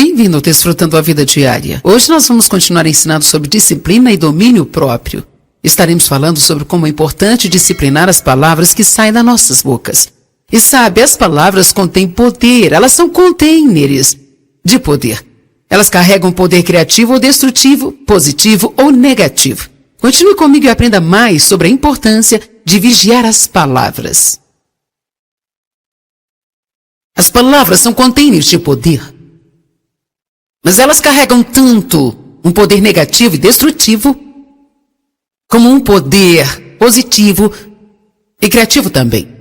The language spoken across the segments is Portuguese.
Bem-vindo ao Desfrutando a Vida Diária. Hoje nós vamos continuar ensinando sobre disciplina e domínio próprio. Estaremos falando sobre como é importante disciplinar as palavras que saem das nossas bocas. E sabe, as palavras contêm poder, elas são containers de poder. Elas carregam poder criativo ou destrutivo, positivo ou negativo. Continue comigo e aprenda mais sobre a importância de vigiar as palavras. As palavras são containers de poder. Mas elas carregam tanto um poder negativo e destrutivo, como um poder positivo e criativo também.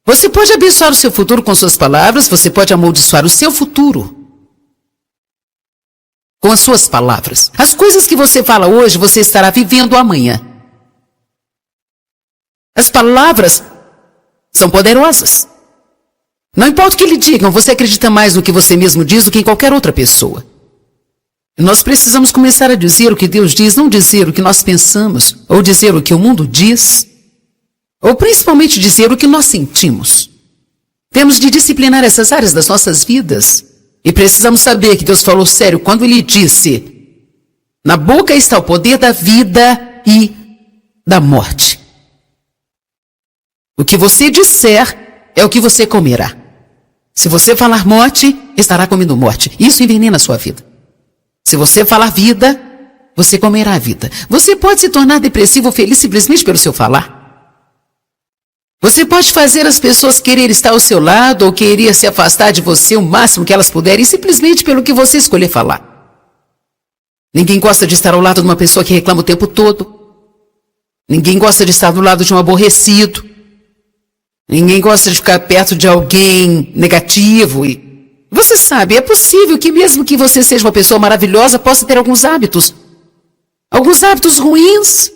Você pode abençoar o seu futuro com suas palavras, você pode amaldiçoar o seu futuro com as suas palavras. As coisas que você fala hoje, você estará vivendo amanhã. As palavras são poderosas. Não importa o que lhe digam, você acredita mais no que você mesmo diz do que em qualquer outra pessoa. Nós precisamos começar a dizer o que Deus diz, não dizer o que nós pensamos, ou dizer o que o mundo diz, ou principalmente dizer o que nós sentimos. Temos de disciplinar essas áreas das nossas vidas. E precisamos saber que Deus falou sério quando Ele disse: na boca está o poder da vida e da morte. O que você disser é o que você comerá. Se você falar morte, estará comendo morte. Isso envenena a sua vida. Se você falar vida, você comerá a vida. Você pode se tornar depressivo ou feliz simplesmente pelo seu falar. Você pode fazer as pessoas querer estar ao seu lado ou querer se afastar de você o máximo que elas puderem simplesmente pelo que você escolher falar. Ninguém gosta de estar ao lado de uma pessoa que reclama o tempo todo. Ninguém gosta de estar do lado de um aborrecido. Ninguém gosta de ficar perto de alguém negativo. E você sabe, é possível que mesmo que você seja uma pessoa maravilhosa, possa ter alguns hábitos ruins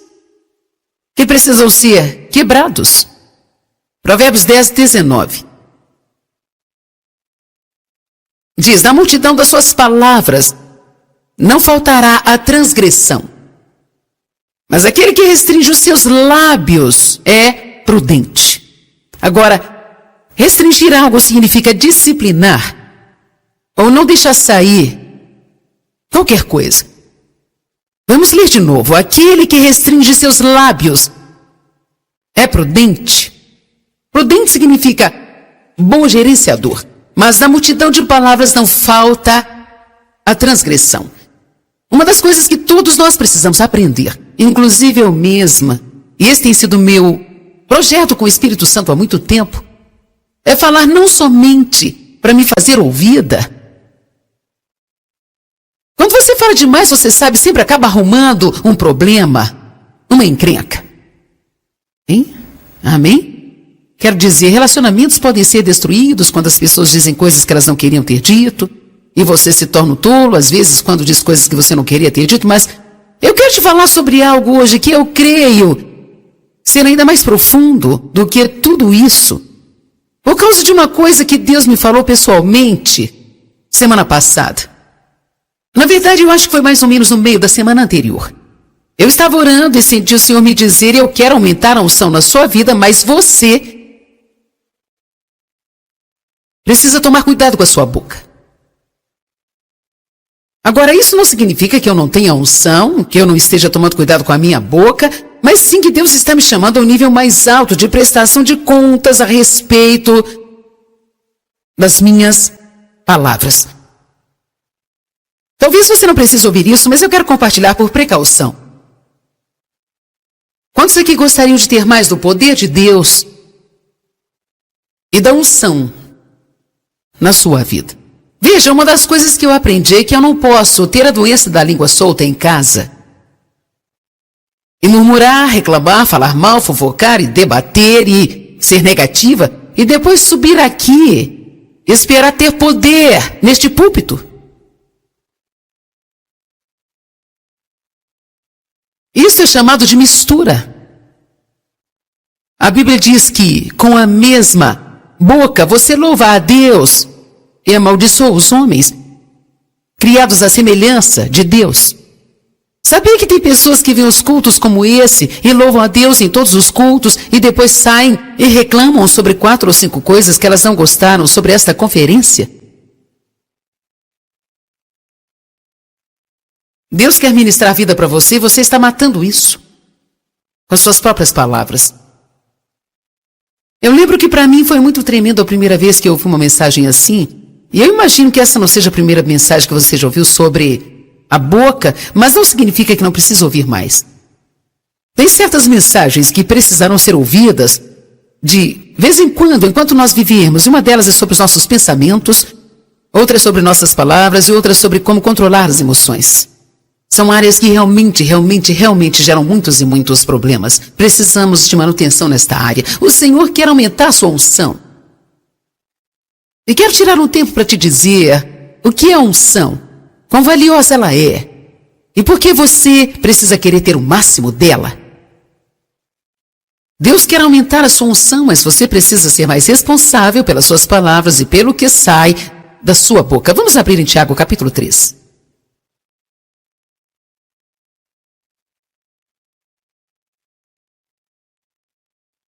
que precisam ser quebrados. Provérbios 10, 19. Diz: na multidão das suas palavras não faltará a transgressão, mas aquele que restringe os seus lábios é prudente. Agora, restringir algo significa disciplinar ou não deixar sair qualquer coisa. Vamos ler de novo. Aquele que restringe seus lábios é prudente. Prudente significa bom gerenciador. Mas na multidão de palavras não falta a transgressão. Uma das coisas que todos nós precisamos aprender, inclusive eu mesma, e esse tem sido meu projeto com o Espírito Santo há muito tempo, é falar não somente para me fazer ouvida. Quando você fala demais, você sabe, sempre acaba arrumando um problema, uma encrenca. Hein? Amém? Quero dizer, relacionamentos podem ser destruídos quando as pessoas dizem coisas que elas não queriam ter dito, e você se torna um tolo, às vezes, quando diz coisas que você não queria ter dito, mas eu quero te falar sobre algo hoje que eu creio ser ainda mais profundo do que tudo isso, por causa de uma coisa que Deus me falou pessoalmente semana passada. Na verdade, eu acho que foi mais ou menos no meio da semana anterior. Eu estava orando e senti o Senhor me dizer: eu quero aumentar a unção na sua vida, mas você precisa tomar cuidado com a sua boca. Agora, isso não significa que eu não tenha unção, que eu não esteja tomando cuidado com a minha boca, mas sim que Deus está me chamando a um nível mais alto de prestação de contas a respeito das minhas palavras. Talvez você não precise ouvir isso, mas eu quero compartilhar por precaução. Quantos aqui gostariam de ter mais do poder de Deus e da unção na sua vida? Veja, uma das coisas que eu aprendi é que eu não posso ter a doença da língua solta em casa e murmurar, reclamar, falar mal, fofocar e debater e ser negativa e depois subir aqui e esperar ter poder neste púlpito. Isso é chamado de mistura. A Bíblia diz que com a mesma boca você louva a Deus e amaldiçoa os homens, criados à semelhança de Deus. Sabia que tem pessoas que veem os cultos como esse e louvam a Deus em todos os cultos e depois saem e reclamam sobre 4 ou 5 coisas que elas não gostaram sobre esta conferência? Deus quer ministrar a vida para você e você está matando isso com as suas próprias palavras. Eu lembro que para mim foi muito tremendo a primeira vez que eu ouvi uma mensagem assim, e eu imagino que essa não seja a primeira mensagem que você já ouviu sobre a boca, mas não significa que não precisa ouvir mais. Tem certas mensagens que precisaram ser ouvidas de vez em quando, enquanto nós vivermos, e uma delas é sobre os nossos pensamentos, outra é sobre nossas palavras e outra é sobre como controlar as emoções. São áreas que realmente geram muitos e muitos problemas. Precisamos de manutenção nesta área. O Senhor quer aumentar a sua unção. E quero tirar um tempo para te dizer o que é a unção, quão valiosa ela é, e por que você precisa querer ter o máximo dela. Deus quer aumentar a sua unção, mas você precisa ser mais responsável pelas suas palavras e pelo que sai da sua boca. Vamos abrir em Tiago capítulo 3.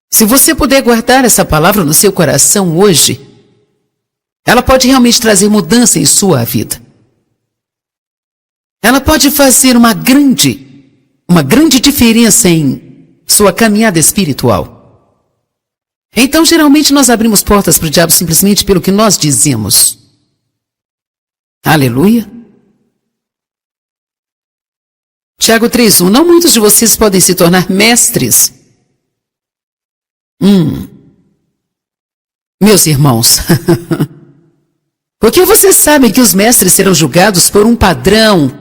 Se você puder guardar essa palavra no seu coração hoje, ela pode realmente trazer mudança em sua vida. Ela pode fazer uma grande diferença em sua caminhada espiritual. Então, geralmente, nós abrimos portas para o diabo simplesmente pelo que nós dizemos. Aleluia. Tiago 3:1. Não muitos de vocês podem se tornar mestres. Meus irmãos, porque vocês sabem que os mestres serão julgados por um padrão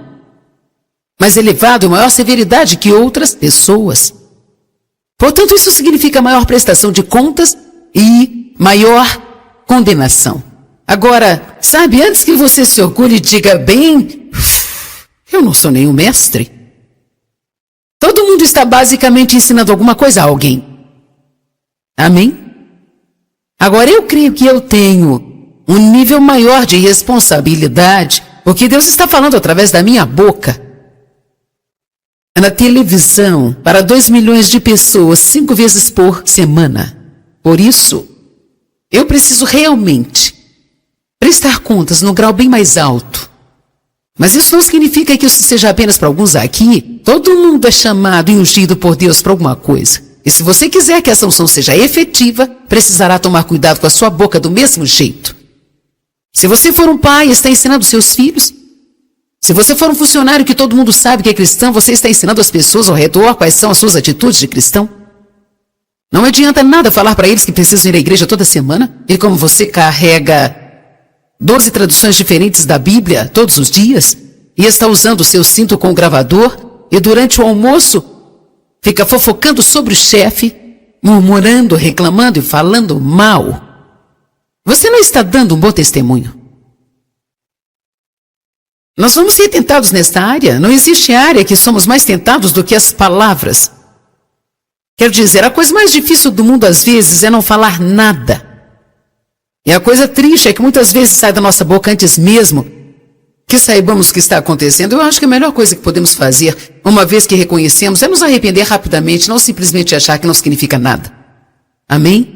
mais elevado e maior severidade que outras pessoas. Portanto, isso significa maior prestação de contas e maior condenação. Agora, sabe, antes que você se orgulhe e diga bem, eu não sou nenhum mestre. Todo mundo está basicamente ensinando alguma coisa a alguém. Amém? Agora, eu creio que eu tenho um nível maior de responsabilidade, porque Deus está falando através da minha boca. Na televisão, para 2 milhões de pessoas, 5 vezes por semana. Por isso, eu preciso realmente prestar contas num grau bem mais alto. Mas isso não significa que isso seja apenas para alguns aqui. Todo mundo é chamado e ungido por Deus para alguma coisa. E se você quiser que essa unção seja efetiva, precisará tomar cuidado com a sua boca do mesmo jeito. Se você for um pai e está ensinando seus filhos, se você for um funcionário que todo mundo sabe que é cristão, você está ensinando as pessoas ao redor quais são as suas atitudes de cristão. Não adianta nada falar para eles que precisam ir à igreja toda semana, e como você carrega 12 traduções diferentes da Bíblia todos os dias, e está usando o seu cinto com o gravador, e durante o almoço fica fofocando sobre o chefe, murmurando, reclamando e falando mal. Você não está dando um bom testemunho. Nós vamos ser tentados nesta área. Não existe área que somos mais tentados do que as palavras. Quero dizer, a coisa mais difícil do mundo às vezes é não falar nada. E a coisa triste é que muitas vezes sai da nossa boca antes mesmo que saibamos o que está acontecendo. Eu acho que a melhor coisa que podemos fazer, uma vez que reconhecemos, é nos arrepender rapidamente, não simplesmente achar que não significa nada. Amém?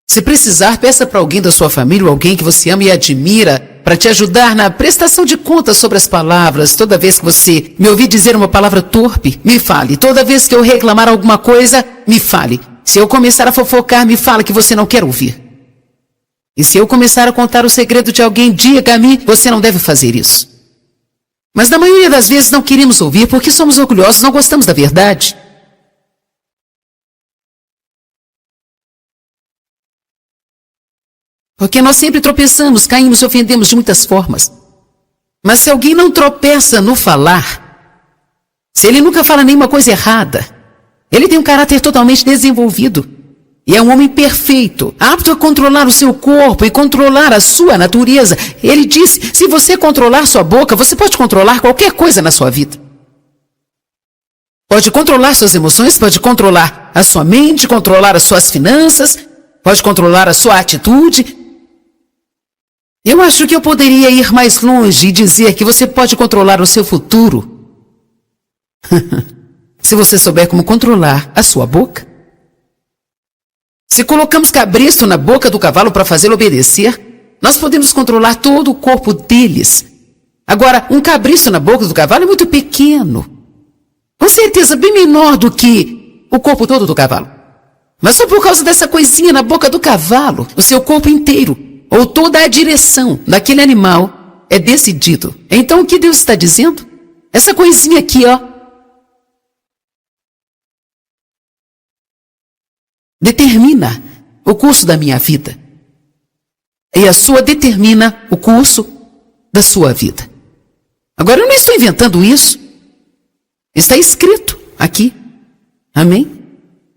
Se precisar, peça para alguém da sua família ou alguém que você ama e admira para te ajudar na prestação de contas sobre as palavras. Toda vez que você me ouvir dizer uma palavra torpe, me fale. Toda vez que eu reclamar alguma coisa, me fale. Se eu começar a fofocar, me fale que você não quer ouvir. E se eu começar a contar o segredo de alguém, diga-me, você não deve fazer isso. Mas na maioria das vezes não queremos ouvir porque somos orgulhosos, não gostamos da verdade. Porque nós sempre tropeçamos, caímos e ofendemos de muitas formas. Mas se alguém não tropeça no falar, se ele nunca fala nenhuma coisa errada, ele tem um caráter totalmente desenvolvido. E é um homem perfeito, apto a controlar o seu corpo e controlar a sua natureza. Ele disse, se você controlar sua boca, você pode controlar qualquer coisa na sua vida. Pode controlar suas emoções, pode controlar a sua mente, controlar as suas finanças, pode controlar a sua atitude. Eu acho que eu poderia ir mais longe e dizer que você pode controlar o seu futuro. Se você souber como controlar a sua boca. Se colocamos cabresto na boca do cavalo para fazê-lo obedecer, nós podemos controlar todo o corpo deles. Agora, um cabriço na boca do cavalo é muito pequeno. Com certeza, bem menor do que o corpo todo do cavalo. Mas só por causa dessa coisinha na boca do cavalo, o seu corpo inteiro, ou toda a direção daquele animal é decidido. Então, o que Deus está dizendo? Essa coisinha aqui, ó, determina o curso da minha vida. E a sua determina o curso da sua vida. Agora, eu não estou inventando isso. Está escrito aqui. Amém?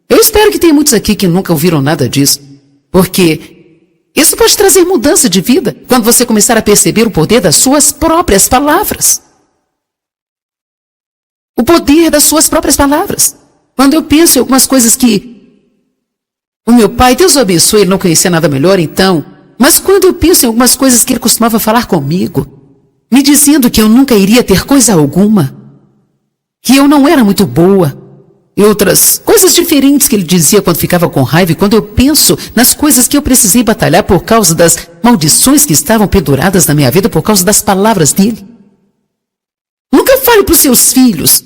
Eu espero que tenha muitos aqui que nunca ouviram nada disso. Porque isso pode trazer mudança de vida quando você começar a perceber o poder das suas próprias palavras. O poder das suas próprias palavras. Quando eu penso em algumas coisas que o meu pai, Deus o abençoe, ele não conhecia nada melhor então. Mas quando eu penso em algumas coisas que ele costumava falar comigo, me dizendo que eu nunca iria ter coisa alguma, que eu não era muito boa, e outras coisas diferentes que ele dizia quando ficava com raiva, e quando eu penso nas coisas que eu precisei batalhar por causa das maldições que estavam penduradas na minha vida por causa das palavras dele. Nunca fale para os seus filhos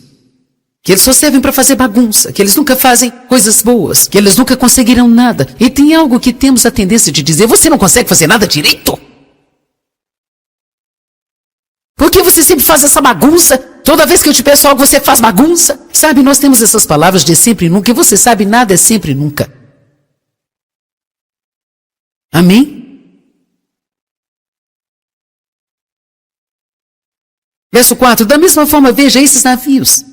que eles só servem para fazer bagunça, que eles nunca fazem coisas boas, que eles nunca conseguirão nada. E tem algo que temos a tendência de dizer: você não consegue fazer nada direito? Por que você sempre faz essa bagunça? Toda vez que eu te peço algo, você faz bagunça? Sabe, nós temos essas palavras de sempre e nunca, e você sabe, nada é sempre e nunca. Amém? Verso 4, da mesma forma, veja esses navios.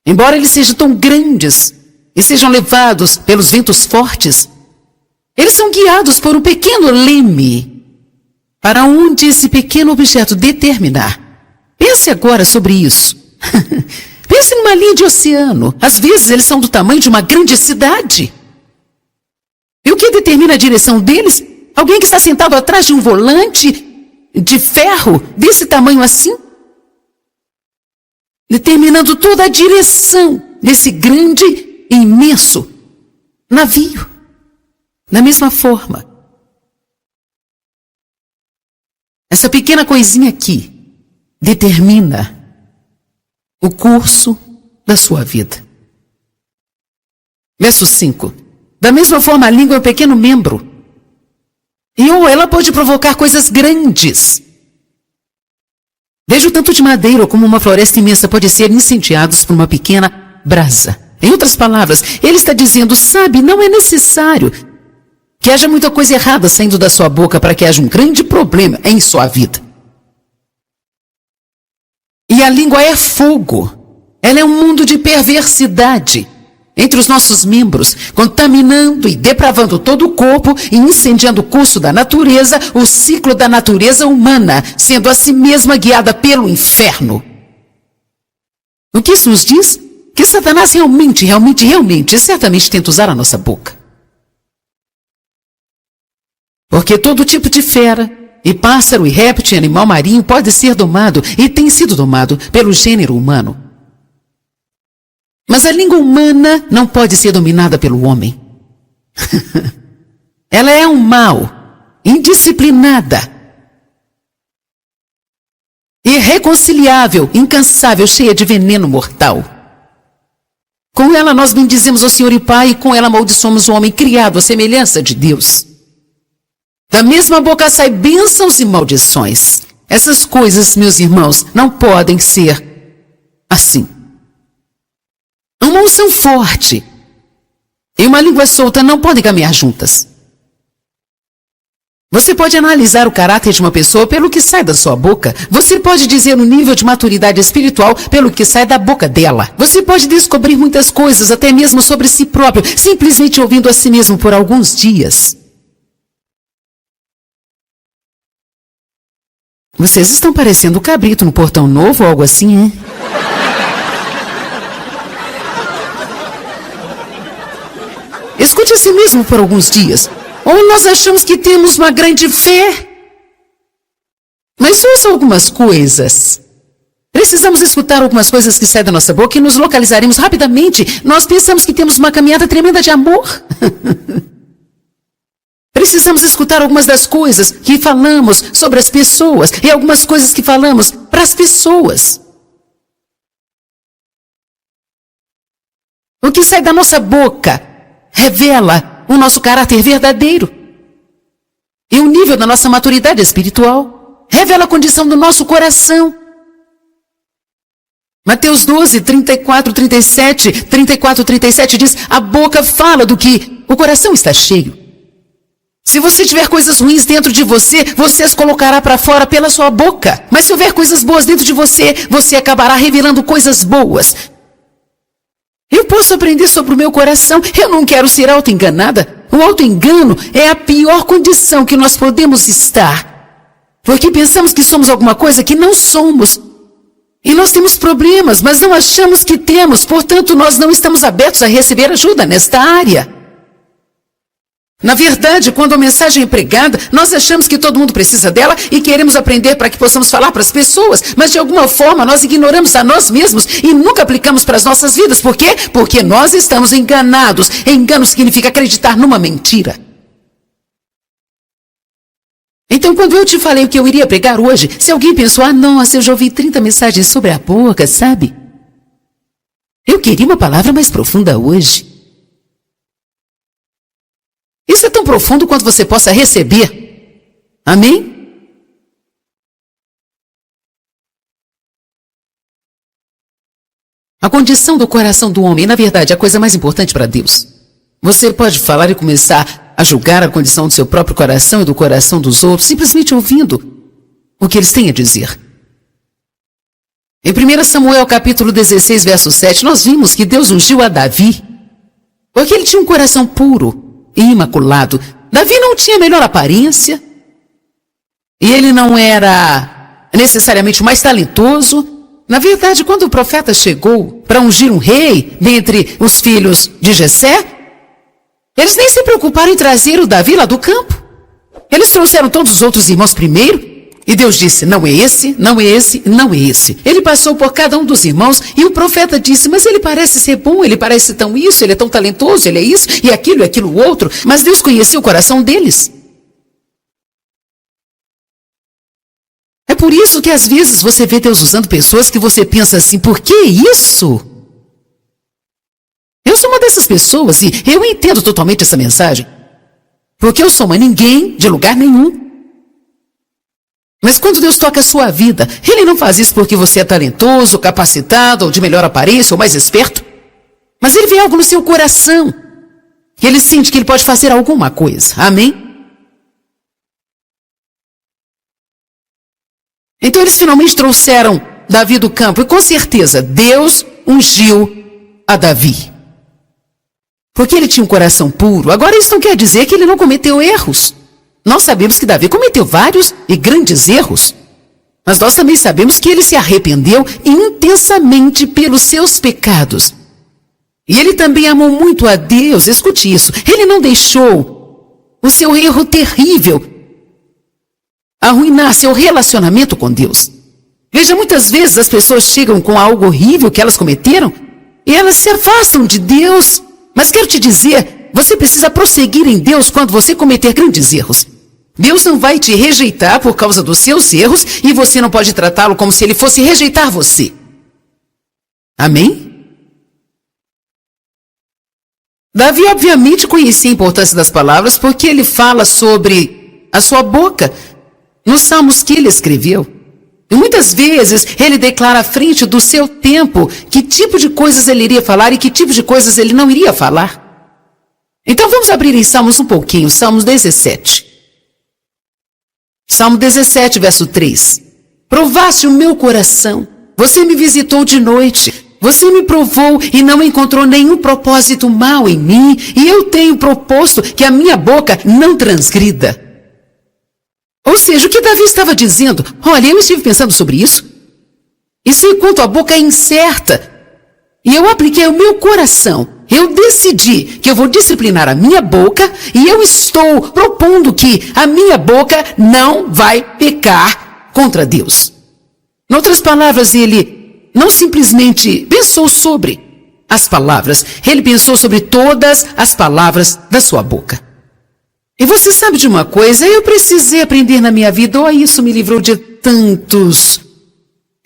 Embora eles sejam tão grandes e sejam levados pelos ventos fortes, eles são guiados por um pequeno leme, para onde esse pequeno objeto determinar. Pense agora sobre isso. Pense numa linha de oceano. Às vezes eles são do tamanho de uma grande cidade. E o que determina a direção deles? Alguém que está sentado atrás de um volante de ferro desse tamanho assim? Determinando toda a direção desse grande e imenso navio. Da mesma forma, essa pequena coisinha aqui determina o curso da sua vida. Verso 5. Da mesma forma, a língua é um pequeno membro. E ela pode provocar coisas grandes. Veja o tanto de madeira como uma floresta imensa pode ser incendiados por uma pequena brasa. Em outras palavras, ele está dizendo, sabe, não é necessário que haja muita coisa errada saindo da sua boca para que haja um grande problema em sua vida. E a língua é fogo. Ela é um mundo de perversidade entre os nossos membros, contaminando e depravando todo o corpo e incendiando o curso da natureza, o ciclo da natureza humana, sendo a si mesma guiada pelo inferno. O que isso nos diz? Que Satanás realmente e certamente tenta usar a nossa boca. Porque todo tipo de fera, e pássaro, e réptil, e animal marinho pode ser domado, e tem sido domado, pelo gênero humano. Mas a língua humana não pode ser dominada pelo homem. Ela é um mal, indisciplinada, irreconciliável, incansável, cheia de veneno mortal. Com ela nós bendizemos ao Senhor e Pai, e com ela amaldiçoamos o homem criado à semelhança de Deus. Da mesma boca sai bênçãos e maldições. Essas coisas, meus irmãos, não podem ser assim. Uma unção forte e uma língua solta não podem caminhar juntas. Você pode analisar o caráter de uma pessoa pelo que sai da sua boca. Você pode dizer o nível de maturidade espiritual pelo que sai da boca dela. Você pode descobrir muitas coisas, até mesmo sobre si próprio, simplesmente ouvindo a si mesmo por alguns dias. Vocês estão parecendo o cabrito no Portão Novo ou algo assim, hein? Escute a si mesmo por alguns dias. Ou nós achamos que temos uma grande fé. Mas só são algumas coisas. Precisamos escutar algumas coisas que saem da nossa boca e nos localizaremos rapidamente. Nós pensamos que temos uma caminhada tremenda de amor. precisamos escutar algumas das coisas que falamos sobre as pessoas e algumas coisas que falamos para as pessoas. O que sai da nossa boca revela o nosso caráter verdadeiro. E o nível da nossa maturidade espiritual revela a condição do nosso coração. Mateus 12, 34, 37 diz: a boca fala do que o coração está cheio. Se você tiver coisas ruins dentro de você, você as colocará para fora pela sua boca. Mas se houver coisas boas dentro de você, você acabará revelando coisas boas. Eu posso aprender sobre o meu coração. Eu não quero ser auto-enganada. O auto-engano é a pior condição que nós podemos estar. Porque pensamos que somos alguma coisa que não somos. E nós temos problemas, mas não achamos que temos. Portanto, nós não estamos abertos a receber ajuda nesta área. Na verdade, quando a mensagem é pregada, nós achamos que todo mundo precisa dela e queremos aprender para que possamos falar para as pessoas, mas de alguma forma nós ignoramos a nós mesmos e nunca aplicamos para as nossas vidas. Por quê? Porque nós estamos enganados. Engano significa acreditar numa mentira. Então, quando eu te falei o que eu iria pregar hoje, se alguém pensou: ah, nossa, eu já ouvi 30 mensagens sobre a boca, sabe? Eu queria uma palavra mais profunda hoje. Isso é tão profundo quanto você possa receber. Amém? A condição do coração do homem, na verdade, é a coisa mais importante para Deus. Você pode falar e começar a julgar a condição do seu próprio coração e do coração dos outros, simplesmente ouvindo o que eles têm a dizer. Em 1 Samuel capítulo 16, verso 7, nós vimos que Deus ungiu a Davi, porque ele tinha um coração puro e imaculado. Davi não tinha a melhor aparência, e ele não era necessariamente o mais talentoso. Na verdade, quando o profeta chegou para ungir um rei dentre os filhos de Jessé, eles nem se preocuparam em trazer o Davi lá do campo. Eles trouxeram todos os outros irmãos primeiro, e Deus disse: não é esse, não é esse, não é esse. Ele passou por cada um dos irmãos, e o profeta disse: mas ele parece ser bom, ele parece tão isso, ele é tão talentoso, ele é isso, e aquilo outro. Mas Deus conhecia o coração deles. É por isso que às vezes você vê Deus usando pessoas que você pensa assim: por que isso? Eu sou uma dessas pessoas e eu entendo totalmente essa mensagem. Porque eu sou uma ninguém de lugar nenhum. Mas quando Deus toca a sua vida, Ele não faz isso porque você é talentoso, capacitado, ou de melhor aparência, ou mais esperto. Mas Ele vê algo no seu coração. E Ele sente que Ele pode fazer alguma coisa. Amém? Então eles finalmente trouxeram Davi do campo. E com certeza, Deus ungiu a Davi. Porque ele tinha um coração puro. Agora isso não quer dizer que ele não cometeu erros. Nós sabemos que Davi cometeu vários e grandes erros. Mas nós também sabemos que ele se arrependeu intensamente pelos seus pecados. E ele também amou muito a Deus. Escute isso. Ele não deixou o seu erro terrível arruinar seu relacionamento com Deus. Veja, muitas vezes as pessoas chegam com algo horrível que elas cometeram e elas se afastam de Deus. Mas quero te dizer, você precisa prosseguir em Deus quando você cometer grandes erros. Deus não vai te rejeitar por causa dos seus erros e você não pode tratá-lo como se ele fosse rejeitar você. Amém? Davi obviamente conhecia a importância das palavras porque ele fala sobre a sua boca nos salmos que ele escreveu. E muitas vezes ele declara à frente do seu tempo que tipo de coisas ele iria falar e que tipo de coisas ele não iria falar. Então vamos abrir em Salmos um pouquinho, Salmos 17. Salmo 17, verso 3. Provaste o meu coração, você me visitou de noite, você me provou e não encontrou nenhum propósito mau em mim, e eu tenho proposto que a minha boca não transgrida. Ou seja, o que Davi estava dizendo: olha, eu estive pensando sobre isso, e sei quanto a boca é incerta, e eu apliquei o meu coração. Eu decidi que eu vou disciplinar a minha boca e eu estou propondo que a minha boca não vai pecar contra Deus. Em outras palavras, ele não simplesmente pensou sobre as palavras, ele pensou sobre todas as palavras da sua boca. E você sabe de uma coisa? Eu precisei aprender na minha vida, isso me livrou de tantos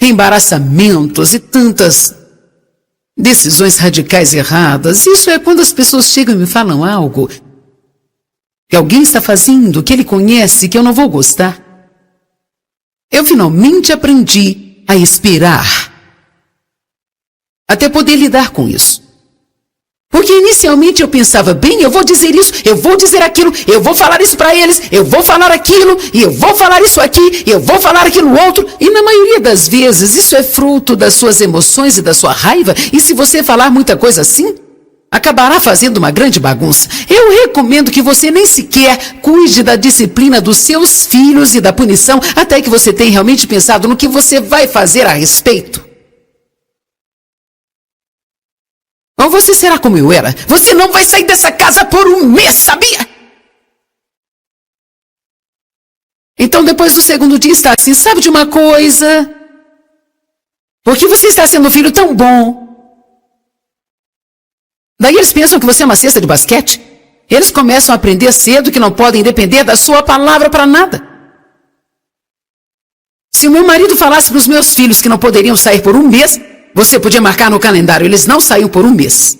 embaraçamentos e tantas decisões radicais erradas. Isso é quando as pessoas chegam e me falam algo que alguém está fazendo, que ele conhece, que eu não vou gostar. Eu finalmente aprendi a esperar, até poder lidar com isso. Porque inicialmente eu pensava, bem, eu vou dizer isso, eu vou dizer aquilo, eu vou falar isso para eles, eu vou falar aquilo, e eu vou falar isso aqui, eu vou falar aquilo outro. E na maioria das vezes isso é fruto das suas emoções e da sua raiva. E se você falar muita coisa assim, acabará fazendo uma grande bagunça. Eu recomendo que você nem sequer cuide da disciplina dos seus filhos e da punição, até que você tenha realmente pensado no que você vai fazer a respeito. Ou você será como eu era. Você não vai sair dessa casa por um mês, sabia? Então depois do segundo dia está assim, sabe de uma coisa? Porque você está sendo um filho tão bom. Daí eles pensam que você é uma cesta de basquete. Eles começam a aprender cedo que não podem depender da sua palavra para nada. Se o meu marido falasse para os meus filhos que não poderiam sair por um mês, você podia marcar no calendário, eles não saíam por um mês.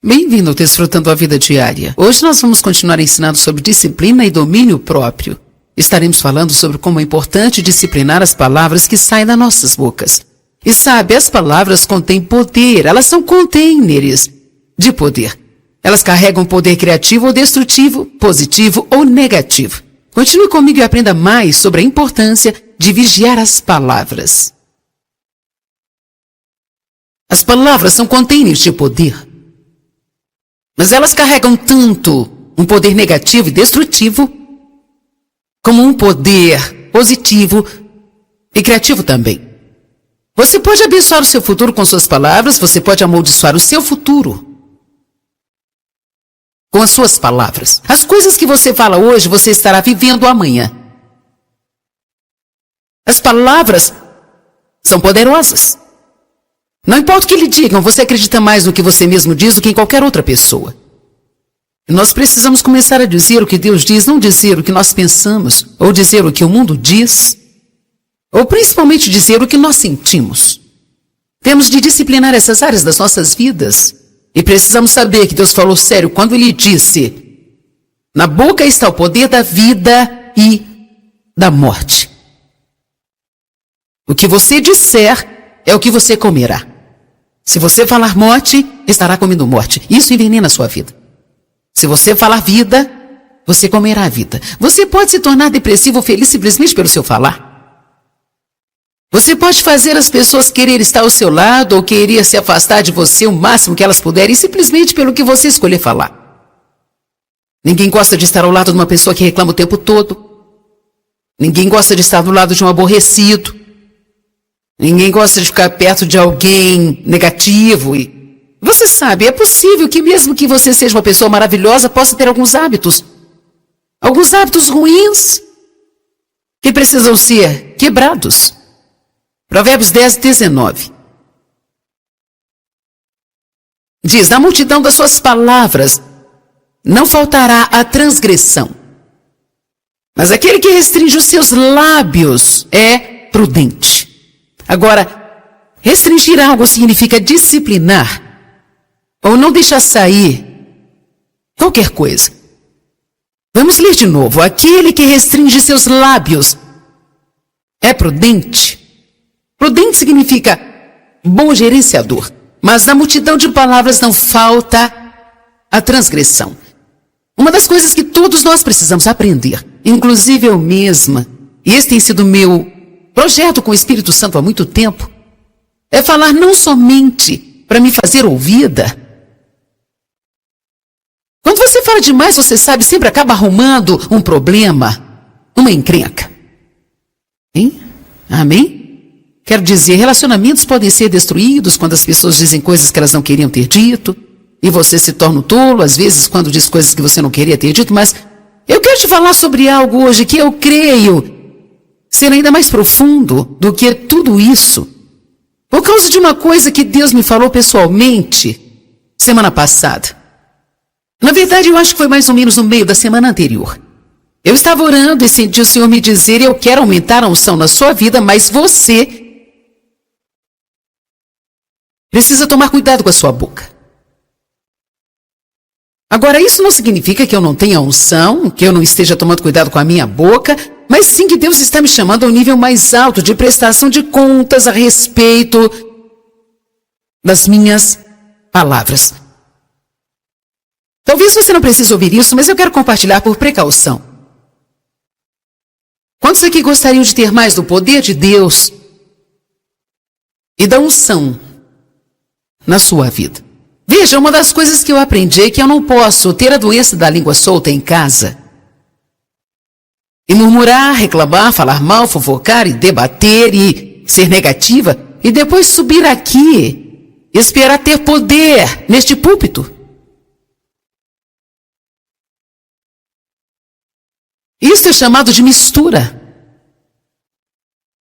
Bem-vindo ao Desfrutando a Vida Diária. Hoje nós vamos continuar ensinando sobre disciplina e domínio próprio. Estaremos falando sobre como é importante disciplinar as palavras que saem das nossas bocas. E sabe, as palavras contêm poder, elas são containers de poder. Elas carregam poder criativo ou destrutivo, positivo ou negativo. Continue comigo e aprenda mais sobre a importância de vigiar as palavras. As palavras são containers de poder. Mas elas carregam tanto um poder negativo e destrutivo, como um poder positivo e criativo também. Você pode abençoar o seu futuro com suas palavras, você pode amaldiçoar o seu futuro com as suas palavras. As coisas que você fala hoje, você estará vivendo amanhã. As palavras são poderosas. Não importa o que lhe digam, você acredita mais no que você mesmo diz do que em qualquer outra pessoa. E nós precisamos começar a dizer o que Deus diz, não dizer o que nós pensamos, ou dizer o que o mundo diz, ou principalmente dizer o que nós sentimos. Temos de disciplinar essas áreas das nossas vidas. E precisamos saber que Deus falou sério quando Ele disse: na boca está o poder da vida e da morte. O que você disser é o que você comerá. Se você falar morte, estará comendo morte. Isso envenena a sua vida. Se você falar vida, você comerá a vida. Você pode se tornar depressivo ou feliz simplesmente pelo seu falar. Você pode fazer as pessoas querer estar ao seu lado ou querer se afastar de você o máximo que elas puderem, simplesmente pelo que você escolher falar. Ninguém gosta de estar ao lado de uma pessoa que reclama o tempo todo. Ninguém gosta de estar do lado de um aborrecido. Ninguém gosta de ficar perto de alguém negativo. E você sabe, é possível que mesmo que você seja uma pessoa maravilhosa, possa ter alguns hábitos ruins que precisam ser quebrados. Provérbios 10, 19. Diz: na multidão das suas palavras não faltará a transgressão, mas aquele que restringe os seus lábios é prudente. Agora, restringir algo significa disciplinar, ou não deixar sair qualquer coisa. Vamos ler de novo. Aquele que restringe seus lábios é prudente. Prudente significa bom gerenciador. Mas na multidão de palavras não falta a transgressão. Uma das coisas que todos nós precisamos aprender, inclusive eu mesma, e esse tem sido meu projeto com o Espírito Santo há muito tempo, é falar não somente para me fazer ouvida. Quando você fala demais, você sabe, sempre acaba arrumando um problema, uma encrenca. Hein? Amém? Quero dizer, relacionamentos podem ser destruídos quando as pessoas dizem coisas que elas não queriam ter dito, e você se torna um tolo, às vezes, quando diz coisas que você não queria ter dito, mas Eu quero te falar sobre algo hoje que eu creio ser ainda mais profundo do que tudo isso, por causa de uma coisa que Deus me falou pessoalmente semana passada. Na verdade, eu acho que foi mais ou menos no meio da semana anterior. Eu estava orando e senti o Senhor me dizer: eu quero aumentar a unção na sua vida, mas você precisa tomar cuidado com a sua boca. Agora, isso não significa que eu não tenha unção, que eu não esteja tomando cuidado com a minha boca, mas sim que Deus está me chamando a um nível mais alto de prestação de contas a respeito das minhas palavras. Talvez você não precise ouvir isso, mas eu quero compartilhar por precaução. Quantos aqui gostariam de ter mais do poder de Deus e da unção na sua vida? Veja, uma das coisas que eu aprendi é que eu não posso ter a doença da língua solta em casa e murmurar, reclamar, falar mal, fofocar e debater e ser negativa e depois subir aqui e esperar ter poder neste púlpito. Isso é chamado de mistura.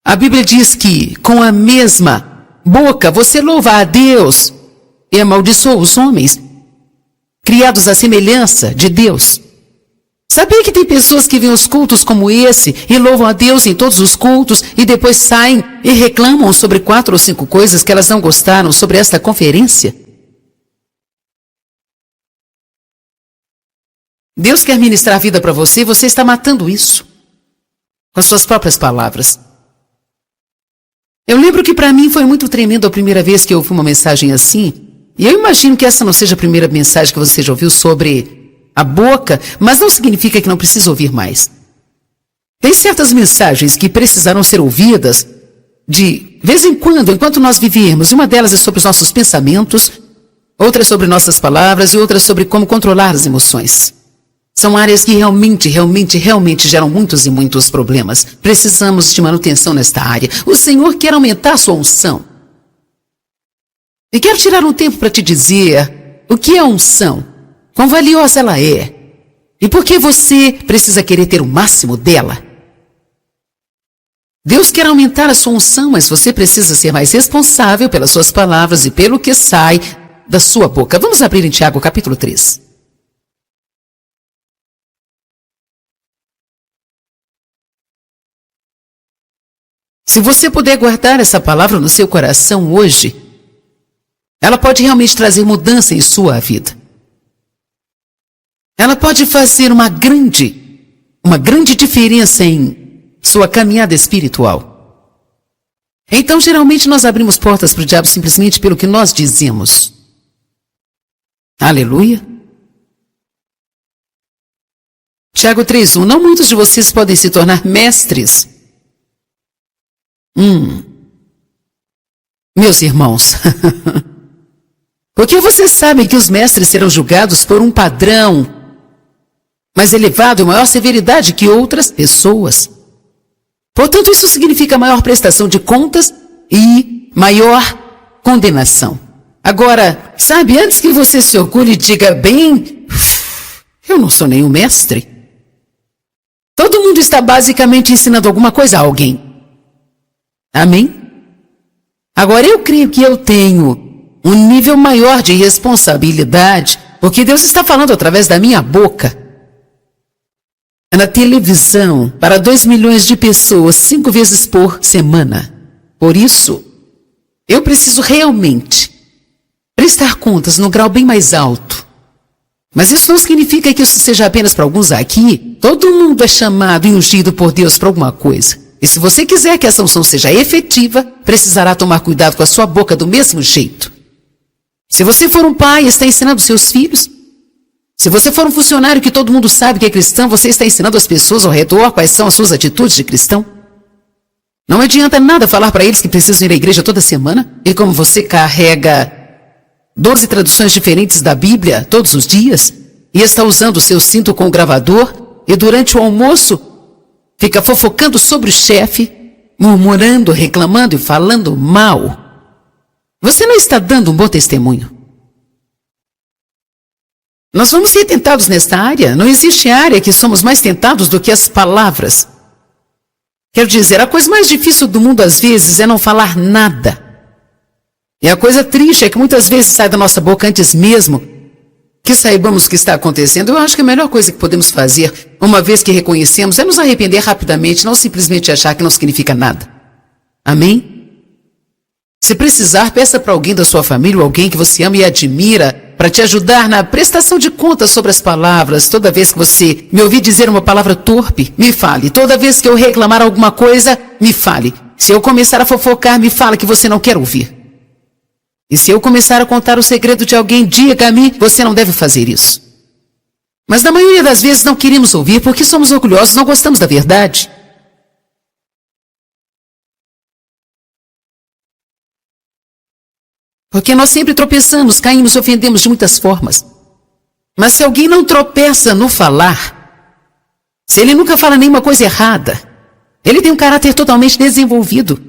A Bíblia diz que com a mesma boca você louva a Deus e amaldiçoa os homens, criados à semelhança de Deus. Sabia que tem pessoas que veem os cultos como esse e louvam a Deus em todos os cultos e depois saem e reclamam sobre 4 ou 5 coisas que elas não gostaram sobre esta conferência? Deus quer ministrar a vida para você e você está matando isso com as suas próprias palavras. Eu lembro que para mim foi muito tremendo a primeira vez que eu ouvi uma mensagem assim, e eu imagino que essa não seja a primeira mensagem que você já ouviu sobre a boca, mas não significa que não precisa ouvir mais. Tem certas mensagens que precisaram ser ouvidas de vez em quando, enquanto nós vivíamos, e uma delas é sobre os nossos pensamentos, outra é sobre nossas palavras e outra é sobre como controlar as emoções. São áreas que realmente geram muitos e muitos problemas. Precisamos de manutenção nesta área. O Senhor quer aumentar a sua unção. E quero tirar um tempo para te dizer o que é unção, quão valiosa ela é, e por que você precisa querer ter o máximo dela. Deus quer aumentar a sua unção, mas você precisa ser mais responsável pelas suas palavras e pelo que sai da sua boca. Vamos abrir em Tiago capítulo 3. Se você puder guardar essa palavra no seu coração hoje, ela pode realmente trazer mudança em sua vida. Ela pode fazer uma grande diferença em sua caminhada espiritual. Então, geralmente, nós abrimos portas para o diabo simplesmente pelo que nós dizemos. Aleluia. Tiago 3:1. Não muitos de vocês podem se tornar mestres. Meus irmãos, porque vocês sabem que os mestres serão julgados por um padrão mais elevado e maior severidade que outras pessoas. Portanto, isso significa maior prestação de contas e maior condenação. Agora, sabe, antes que você se orgulhe e diga: bem, eu não sou nenhum mestre. Todo mundo está basicamente ensinando alguma coisa a alguém. Amém? Agora, eu creio que eu tenho um nível maior de responsabilidade, porque Deus está falando através da minha boca. Na televisão, para 2 milhões de pessoas, 5 vezes por semana. Por isso, eu preciso realmente prestar contas num grau bem mais alto. Mas isso não significa que isso seja apenas para alguns aqui. Todo mundo é chamado e ungido por Deus para alguma coisa. E se você quiser que essa unção seja efetiva, precisará tomar cuidado com a sua boca do mesmo jeito. Se você for um pai e está ensinando seus filhos, se você for um funcionário que todo mundo sabe que é cristão, você está ensinando as pessoas ao redor quais são as suas atitudes de cristão. Não adianta nada falar para eles que precisam ir à igreja toda semana, e como você carrega 12 traduções diferentes da Bíblia todos os dias, e está usando o seu cinto com o gravador, e durante o almoço fica fofocando sobre o chefe, murmurando, reclamando e falando mal. Você não está dando um bom testemunho. Nós vamos ser tentados nesta área. Não existe área que somos mais tentados do que as palavras. Quero dizer, a coisa mais difícil do mundo às vezes é não falar nada. E a coisa triste é que muitas vezes sai da nossa boca antes mesmo que saibamos o que está acontecendo. Eu acho que a melhor coisa que podemos fazer, uma vez que reconhecemos, é nos arrepender rapidamente, não simplesmente achar que não significa nada. Amém? Se precisar, peça para alguém da sua família ou alguém que você ama e admira para te ajudar na prestação de contas sobre as palavras. Toda vez que você me ouvir dizer uma palavra torpe, me fale. Toda vez que eu reclamar alguma coisa, me fale. Se eu começar a fofocar, me fale que você não quer ouvir. E se eu começar a contar o segredo de alguém, diga-me, você não deve fazer isso. Mas na maioria das vezes não queremos ouvir porque somos orgulhosos, não gostamos da verdade. Porque nós sempre tropeçamos, caímos e ofendemos de muitas formas. Mas se alguém não tropeça no falar, se ele nunca fala nenhuma coisa errada, ele tem um caráter totalmente desenvolvido.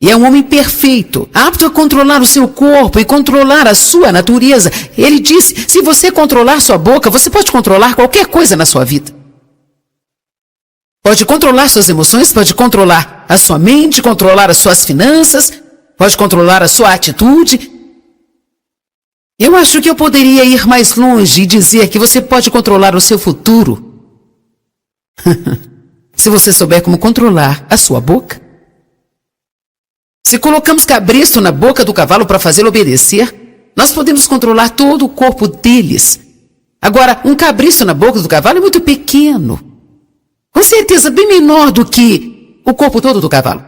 E é um homem perfeito, apto a controlar o seu corpo e controlar a sua natureza. Ele disse, se você controlar sua boca, você pode controlar qualquer coisa na sua vida. Pode controlar suas emoções, pode controlar a sua mente, controlar as suas finanças, pode controlar a sua atitude. Eu acho que eu poderia ir mais longe e dizer que você pode controlar o seu futuro. Se você souber como controlar a sua boca. Se colocamos cabresto na boca do cavalo para fazê-lo obedecer, nós podemos controlar todo o corpo deles. Agora, um cabresto na boca do cavalo é muito pequeno. Com certeza bem menor do que o corpo todo do cavalo.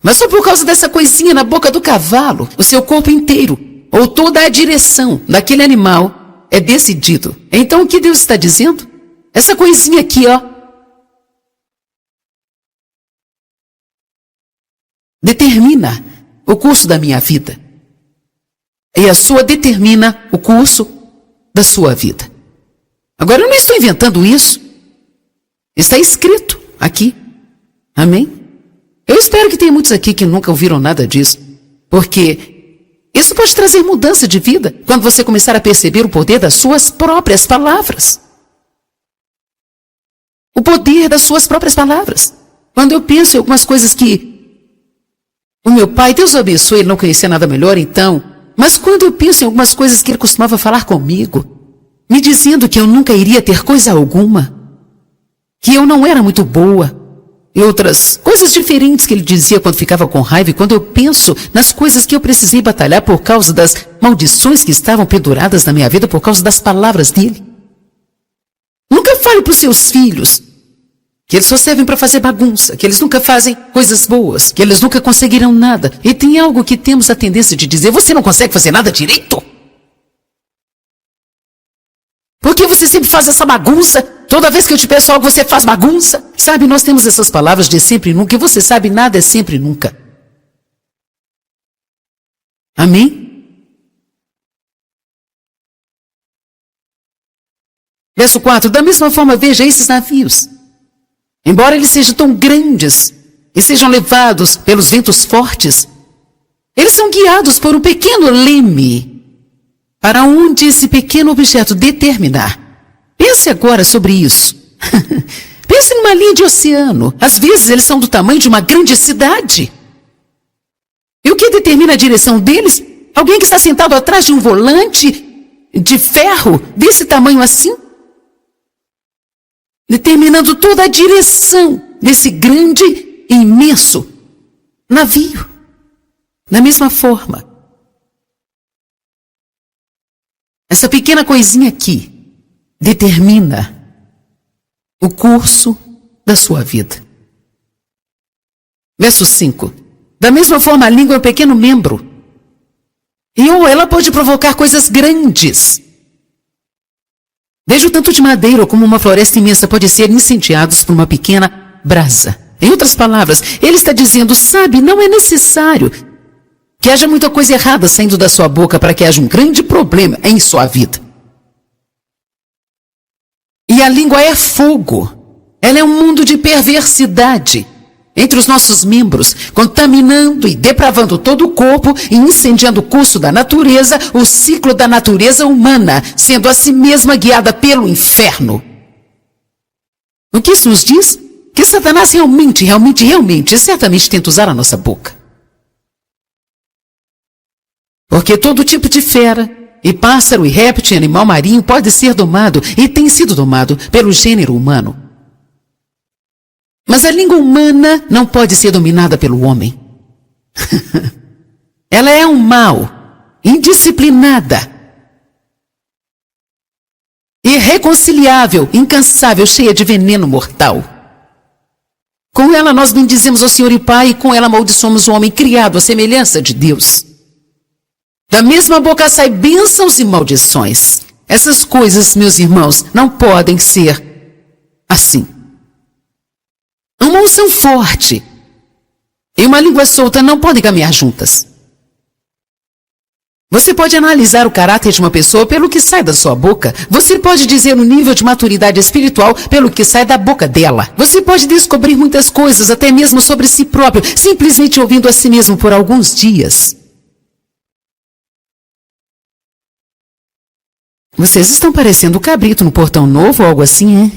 Mas só por causa dessa coisinha na boca do cavalo, o seu corpo inteiro, ou toda a direção daquele animal é decidido. Então o que Deus está dizendo? Essa coisinha aqui, ó, determina o curso da minha vida. E a sua determina o curso da sua vida. Agora eu não estou inventando isso. Está escrito aqui. Amém? Eu espero que tenha muitos aqui que nunca ouviram nada disso. Porque isso pode trazer mudança de vida quando você começar a perceber o poder das suas próprias palavras. O poder das suas próprias palavras. Quando eu penso em algumas coisas que o meu pai, Deus o abençoe, ele não conhecia nada melhor então, mas quando eu penso em algumas coisas que ele costumava falar comigo, me dizendo que eu nunca iria ter coisa alguma, que eu não era muito boa, e outras coisas diferentes que ele dizia quando ficava com raiva, e quando eu penso nas coisas que eu precisei batalhar por causa das maldições que estavam penduradas na minha vida por causa das palavras dele. Nunca fale para os seus filhos que eles só servem para fazer bagunça, que eles nunca fazem coisas boas, que eles nunca conseguirão nada. E tem algo que temos a tendência de dizer, você não consegue fazer nada direito? Por que você sempre faz essa bagunça? Toda vez que eu te peço algo, você faz bagunça. Sabe, nós temos essas palavras de sempre e nunca. E você sabe, nada é sempre e nunca. Amém? Verso 4. Da mesma forma, veja esses navios. Embora eles sejam tão grandes e sejam levados pelos ventos fortes, eles são guiados por um pequeno leme para onde esse pequeno objeto determinar. Pense agora sobre isso. Pense numa linha de oceano. Às vezes eles são do tamanho de uma grande cidade. E o que determina a direção deles? Alguém que está sentado atrás de um volante de ferro desse tamanho assim? Determinando toda a direção desse grande e imenso navio. Da mesma forma, essa pequena coisinha aqui determina o curso da sua vida. Verso 5. Da mesma forma, a língua é um pequeno membro. E ela pode provocar coisas grandes. Desde o tanto de madeira ou como uma floresta imensa pode ser incendiados por uma pequena brasa. Em outras palavras, ele está dizendo, sabe, não é necessário que haja muita coisa errada saindo da sua boca para que haja um grande problema em sua vida. E a língua é fogo. Ela é um mundo de perversidade. entre os nossos membros, contaminando e depravando todo o corpo e incendiando o curso da natureza, o ciclo da natureza humana, sendo a si mesma guiada pelo inferno. O que isso nos diz? Que Satanás realmente e certamente tenta usar a nossa boca. Porque todo tipo de fera, e pássaro, e réptil, e animal marinho pode ser domado e tem sido domado pelo gênero humano. Mas a língua humana não pode ser dominada pelo homem. Ela é um mal, indisciplinada, irreconciliável, incansável, cheia de veneno mortal. Com ela nós bendizemos ao Senhor e Pai, e com ela amaldiçoamos o homem criado à semelhança de Deus. Da mesma boca sai bênçãos e maldições. Essas coisas, meus irmãos, não podem ser assim. Uma unção forte e uma língua solta não podem caminhar juntas. Você pode analisar o caráter de uma pessoa pelo que sai da sua boca. Você pode dizer o nível de maturidade espiritual pelo que sai da boca dela. Você pode descobrir muitas coisas, até mesmo sobre si próprio, simplesmente ouvindo a si mesmo por alguns dias. Vocês estão parecendo o cabrito no Portão Novo ou algo assim, hein?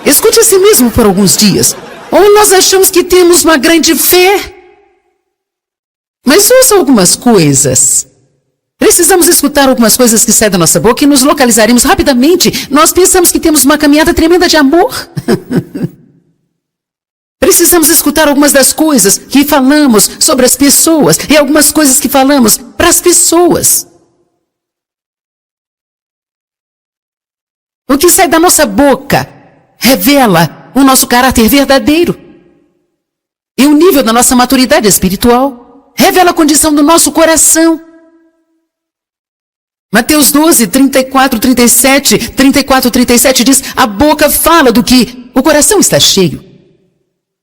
Escute a si mesmo por alguns dias. Ou nós achamos que temos uma grande fé. Mas ouça algumas coisas. Precisamos escutar algumas coisas que saem da nossa boca e nos localizaremos rapidamente. Nós pensamos que temos uma caminhada tremenda de amor. Precisamos escutar algumas das coisas que falamos sobre as pessoas e algumas coisas que falamos para as pessoas. O que sai da nossa boca revela o nosso caráter verdadeiro e o nível da nossa maturidade espiritual. Revela a condição do nosso coração. Mateus 12, 34, 37 diz: a boca fala do que o coração está cheio.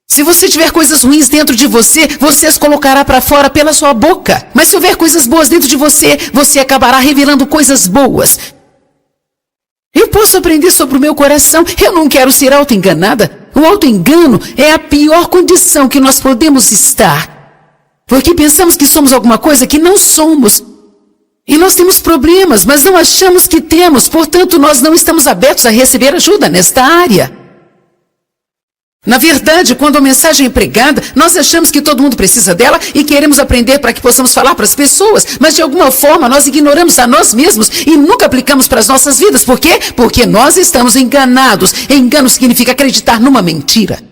Se você tiver coisas ruins dentro de você, você as colocará para fora pela sua boca. Mas se houver coisas boas dentro de você, você acabará revelando coisas boas. Eu posso aprender sobre o meu coração. Eu não quero ser auto-enganada. O auto-engano é a pior condição que nós podemos estar. Porque pensamos que somos alguma coisa que não somos. E nós temos problemas, mas não achamos que temos. Portanto, nós não estamos abertos a receber ajuda nesta área. Na verdade, quando a mensagem é pregada, nós achamos que todo mundo precisa dela e queremos aprender para que possamos falar para as pessoas, mas de alguma forma nós ignoramos a nós mesmos e nunca aplicamos para as nossas vidas. Por quê? Porque nós estamos enganados. Engano significa acreditar numa mentira.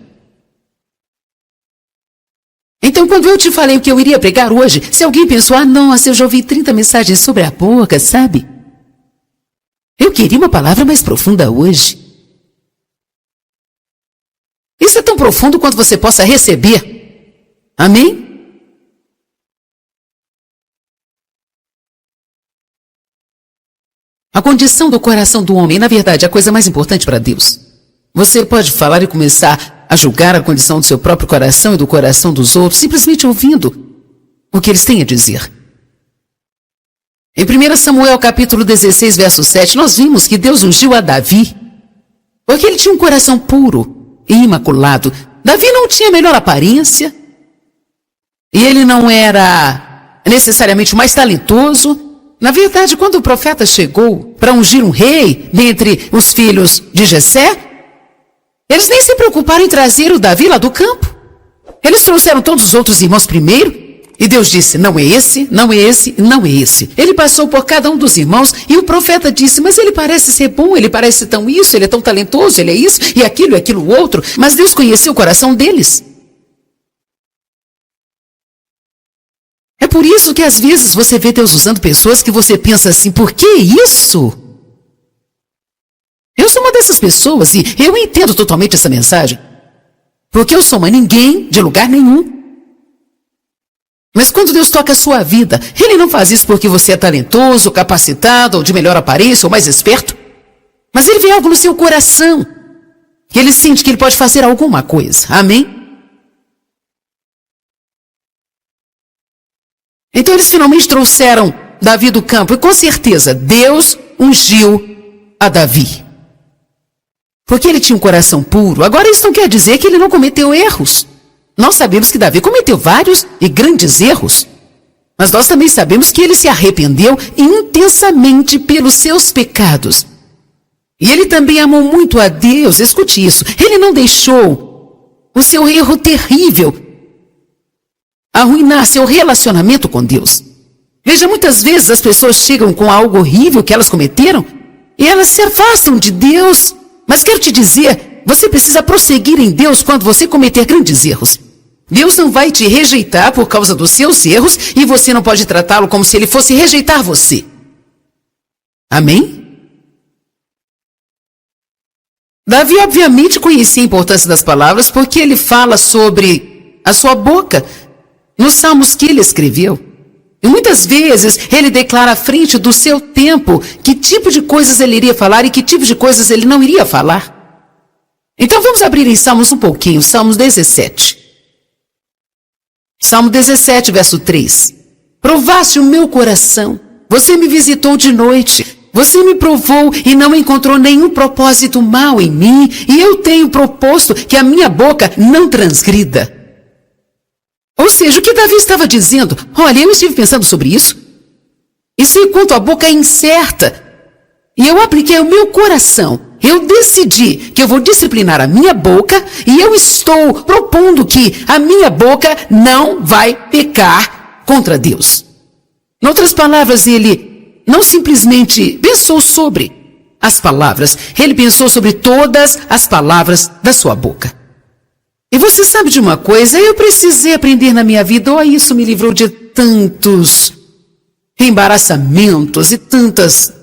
Então, quando eu te falei que eu iria pregar hoje, se alguém pensou: ah, nossa, eu já ouvi 30 mensagens sobre a boca, sabe? Eu queria uma palavra mais profunda hoje. Isso é tão profundo quanto você possa receber. Amém? A condição do coração do homem, na verdade, é a coisa mais importante para Deus. Você pode falar e começar a julgar a condição do seu próprio coração e do coração dos outros, simplesmente ouvindo o que eles têm a dizer. Em 1 Samuel capítulo 16, verso 7, nós vimos que Deus ungiu a Davi, porque ele tinha um coração puro e imaculado. Davi não tinha a melhor aparência, e ele não era necessariamente o mais talentoso. Na verdade, quando o profeta chegou para ungir um rei dentre os filhos de Jessé, eles nem se preocuparam em trazer o Davi lá do campo. Eles trouxeram todos os outros irmãos primeiro, e Deus disse: não é esse, não é esse, não é esse. Ele passou por cada um dos irmãos, e o profeta disse: mas ele parece ser bom, ele parece tão isso, ele é tão talentoso, ele é isso, e aquilo outro. Mas Deus conhecia o coração deles. É por isso que às vezes você vê Deus usando pessoas que você pensa assim: por que isso? Eu sou uma dessas pessoas e eu entendo totalmente essa mensagem. Porque eu sou uma ninguém de lugar nenhum. Mas quando Deus toca a sua vida, Ele não faz isso porque você é talentoso, capacitado, ou de melhor aparência, ou mais esperto. Mas Ele vê algo no seu coração. Que Ele sente que Ele pode fazer alguma coisa. Amém? Então eles finalmente trouxeram Davi do campo. E com certeza, Deus ungiu a Davi. Porque ele tinha um coração puro. Agora isso não quer dizer que ele não cometeu erros. Nós sabemos que Davi cometeu vários e grandes erros. Mas nós também sabemos que ele se arrependeu intensamente pelos seus pecados. E ele também amou muito a Deus. Escute isso. Ele não deixou o seu erro terrível arruinar seu relacionamento com Deus. Veja, muitas vezes as pessoas chegam com algo horrível que elas cometeram e elas se afastam de Deus. Mas quero te dizer, você precisa prosseguir em Deus quando você cometer grandes erros. Deus não vai te rejeitar por causa dos seus erros e você não pode tratá-lo como se ele fosse rejeitar você. Amém? Davi obviamente conhecia a importância das palavras porque ele fala sobre a sua boca nos salmos que ele escreveu. E muitas vezes ele declara à frente do seu tempo que tipo de coisas ele iria falar e que tipo de coisas ele não iria falar. Então vamos abrir em Salmos um pouquinho, Salmos 17. Salmo 17, verso 3. Provaste o meu coração, você me visitou de noite, você me provou e não encontrou nenhum propósito mau em mim, e eu tenho proposto que a minha boca não transgrida. Ou seja, o que Davi estava dizendo, olha, eu estive pensando sobre isso, e sei quanto a boca é incerta, e eu apliquei o meu coração, eu decidi que eu vou disciplinar a minha boca, e eu estou propondo que a minha boca não vai pecar contra Deus. Em outras palavras, ele não simplesmente pensou sobre as palavras, ele pensou sobre todas as palavras da sua boca. E você sabe de uma coisa, eu precisei aprender na minha vida, isso me livrou de tantos embaraçamentos e tantas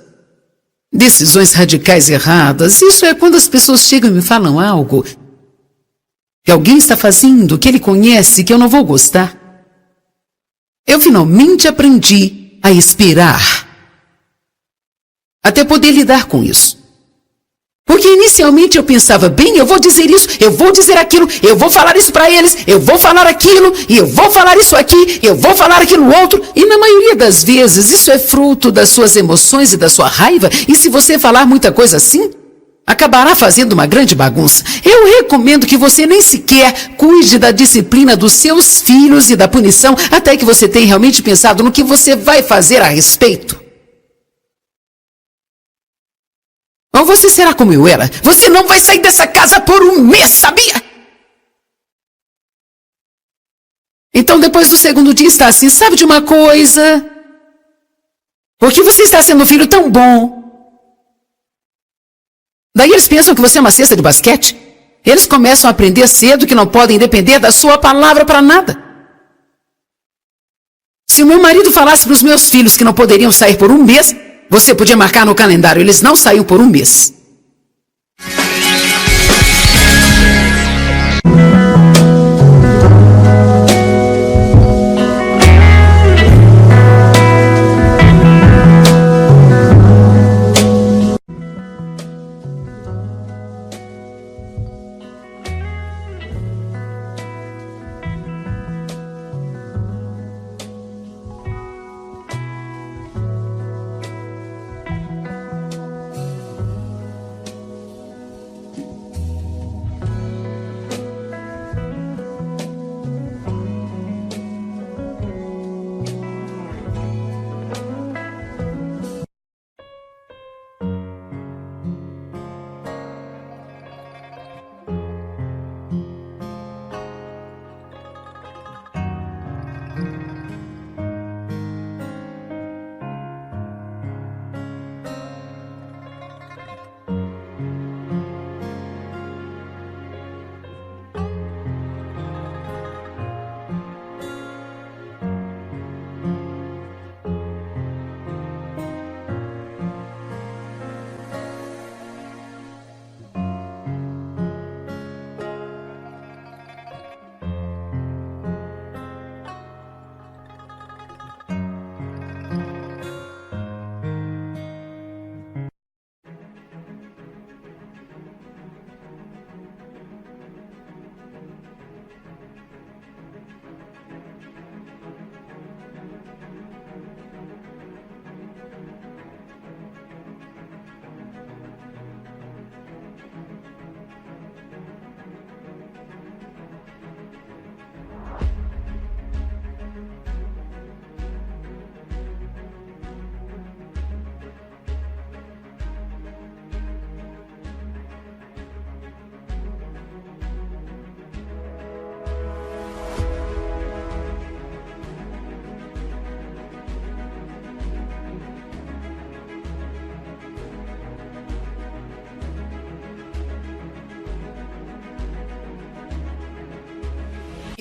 decisões radicais erradas. Isso é quando as pessoas chegam e me falam algo que alguém está fazendo, que ele conhece, que eu não vou gostar. Eu finalmente aprendi a esperar, até poder lidar com isso. Porque inicialmente eu pensava, bem, eu vou dizer isso, eu vou dizer aquilo, eu vou falar isso para eles, eu vou falar aquilo, e eu vou falar isso aqui, eu vou falar aquilo outro. E na maioria das vezes isso é fruto das suas emoções e da sua raiva. E se você falar muita coisa assim, acabará fazendo uma grande bagunça. Eu recomendo que você nem sequer cuide da disciplina dos seus filhos e da punição até que você tenha realmente pensado no que você vai fazer a respeito. Ou você será como eu era. Você não vai sair dessa casa por um mês, sabia? Então depois do segundo dia está assim, sabe de uma coisa? Porque você está sendo um filho tão bom. Daí eles pensam que você é uma cesta de basquete. Eles começam a aprender cedo que não podem depender da sua palavra para nada. Se o meu marido falasse para os meus filhos que não poderiam sair por um mês, você podia marcar no calendário, eles não saíram por um mês.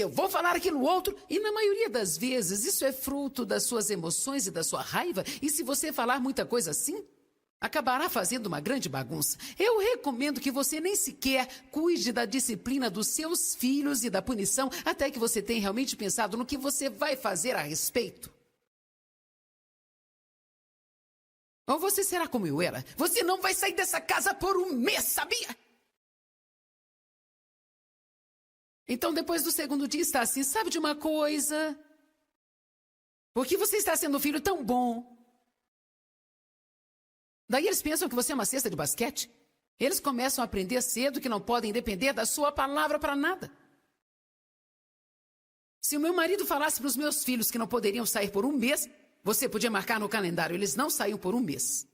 porque eu vou falar aquilo outro. E na maioria das vezes, isso é fruto das suas emoções e da sua raiva. E se você falar muita coisa assim, acabará fazendo uma grande bagunça. Eu recomendo que você nem sequer cuide da disciplina dos seus filhos e da punição até que você tenha realmente pensado no que você vai fazer a respeito. Ou você será como eu era. Você não vai sair dessa casa por um mês, sabia? Então, depois do segundo dia, está assim, sabe de uma coisa? Porque você está sendo um filho tão bom. Daí eles pensam que você é uma cesta de basquete. Eles começam a aprender cedo que não podem depender da sua palavra para nada. Se o meu marido falasse para os meus filhos que não poderiam sair por um mês, você podia marcar no calendário, eles não saíam por um mês.